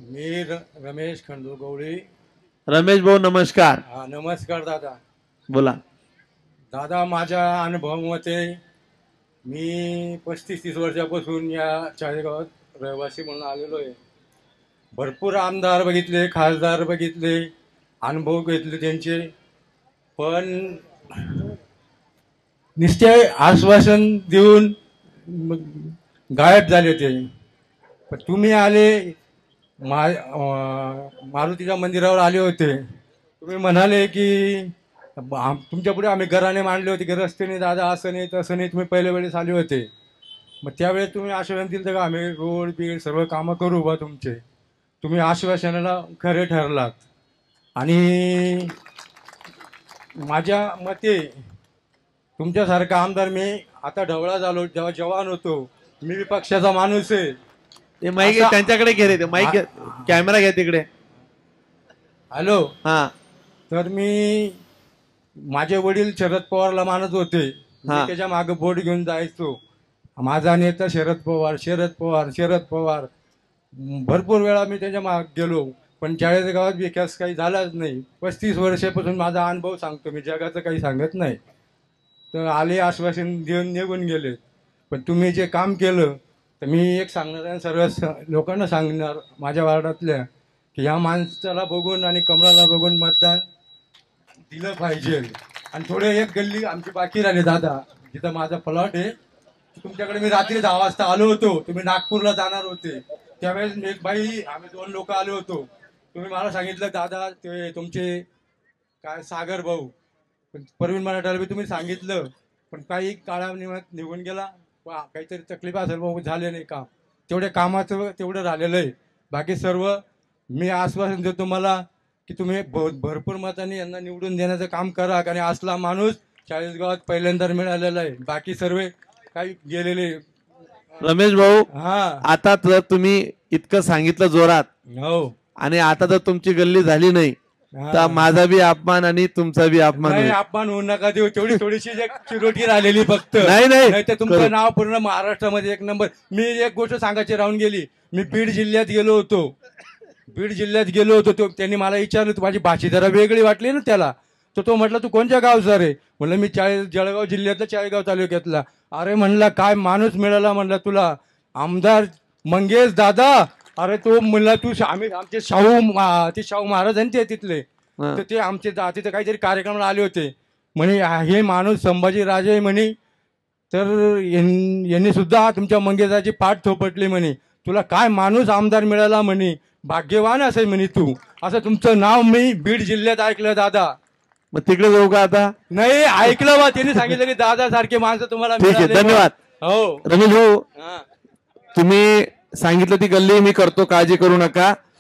मी रमेश खंडू गवळी. रमेश भाऊ नमस्कार. हा, नमस्कार दादा. बोला. दादा, माझ्या अनुभवामध्ये मी 35-30 वर्षापासून या चाळीसगावात रहिवासी म्हणून आलेलो आहे. भरपूर आमदार बघितले, खासदार बघितले, अनुभव घेतले त्यांचे, पण निश्चय आश्वासन देऊन गायब झाले ते. पण तुम्ही आले, मारुतीच्या मंदिरावर आले होते. तुम्ही म्हणाले की तुमच्या पुढे आम्ही घराने मांडले होते की रस्त्याने दादा असं नाही तसं नाही. तुम्ही पहिल्या वेळेस आले होते. मग त्यावेळेस तुम्ही आश्वासन दिलं का आम्ही रोड बीड सर्व कामं करू बा तुमचे. तुम्ही आश्वासनाला खरे ठरलात. आणि माझ्या मते तुमच्यासारखा आमदार मी आता ढवळा झालो, जेव्हा जवान होतो. मी विपक्षाचा माणूस आहे. ते माईक त्यांच्याकडे घे रे, ते माईक कॅमेरा घ्या तिकडे. हॅलो. हा. तर माझे वडील शरद पवारला मानत होते. मी त्याच्या मागे बोट घेऊन जायचो. माझा नेता शरद पवार, शरद पवार, शरद पवार. भरपूर वेळा मी त्याच्या मागे गेलो, पण चाळीसगावात विकास काही झालाच नाही. 35 वर्षापासून माझा अनुभव सांगतो मी, जगाचं काही सांगत नाही. तर आले, आश्वासन देऊन निघून गेले. पण तुम्ही जे काम केलं, तर मी एक सांगणार आहे, सर्व लोकांना सांगणार माझ्या वार्डातल्या, की या माणसाला बघून आणि कमळाला बघून मतदान दिलं पाहिजे. आणि थोडे एक गल्ली आमची बाकी राहिली दादा, जिथं माझा प्लॉट आहे. तुमच्याकडे मी रात्री 10 वाजता आलो होतो. तुम्ही नागपूरला जाणार होते. त्यावेळेस एक बाई, आम्ही 2 लोक आलो होतो. तुम्ही मला सांगितलं दादा ते तुमचे काय सागर भाऊ, परवीन मराठाला तुम्ही सांगितलं, पण काही काळानिमित्त निघून गेला. काहीतरी तकलीफ असेल, मग झाले नाही काम. तेवढ्या कामाचं तेवढं राहिलेलं आहे. बाकी सर्व मी आश्वासन देतो मला की तुम्ही भरपूर मतांनी यांना निवडून देण्याचं काम करा. कारण असला माणूस चाळीसगावात पहिल्यांदा मिळालेला आहे. बाकी सर्व काही गेलेले. रमेश भाऊ, हा, आता जर तुम्ही इतकं सांगितलं जोरात, हो, आणि आता जर तुमची गल्ली झाली नाही, तर माझा बी अपमान आणि तुमचा बी अपमान नाही. होईल. अपमान होऊ नका देऊ. तेवढी थोडीशी चिरोटी राहिलेली फक्त. नाही तर तुमचं नाव पूर्ण महाराष्ट्रामध्ये 1 नंबर. मी एक गोष्ट सांगायची राहून गेली. मी बीड जिल्ह्यात गेलो होतो. त्यांनी मला विचारलं, तू माझी भाषा जरा वेगळी वाटली ना त्याला. तर तो म्हटला तू कोणत्या गावचा रे. म्हणलं मी जळगाव जिल्ह्यातला, चाळीसगाव तालुक्यातला. अरे म्हणला काय माणूस मिळाला म्हणला तुला, आमदार मंगेश दादा. अरे तो म्हणला तू आमचे शाहू महाराज आहे ते तिथले. तर ते आमचे तिथे काहीतरी कार्यक्रमाला आले होते. म्हणे हे माणूस संभाजी राजे म्हणे. तर यांनी सुद्धा तुमच्या मंगेशाची पाठ थोपटली म्हणे. तुला काय माणूस आमदार मिळाला म्हणे, भाग्यवान असेल म्हणे तू. असं तुमचं नाव मी बीड जिल्ह्यात ऐकलं दादा. मग तिकडे जाऊ का आता. नाही ऐकलं बा, त्यांनी सांगितलं की दादा सारखे माणसं तुम्हाला ठीक आहे, धन्यवाद. हो रमेश भाऊ, तुम्ही सांगितलं ती गल्ली मी करतो, काळजी करू नका.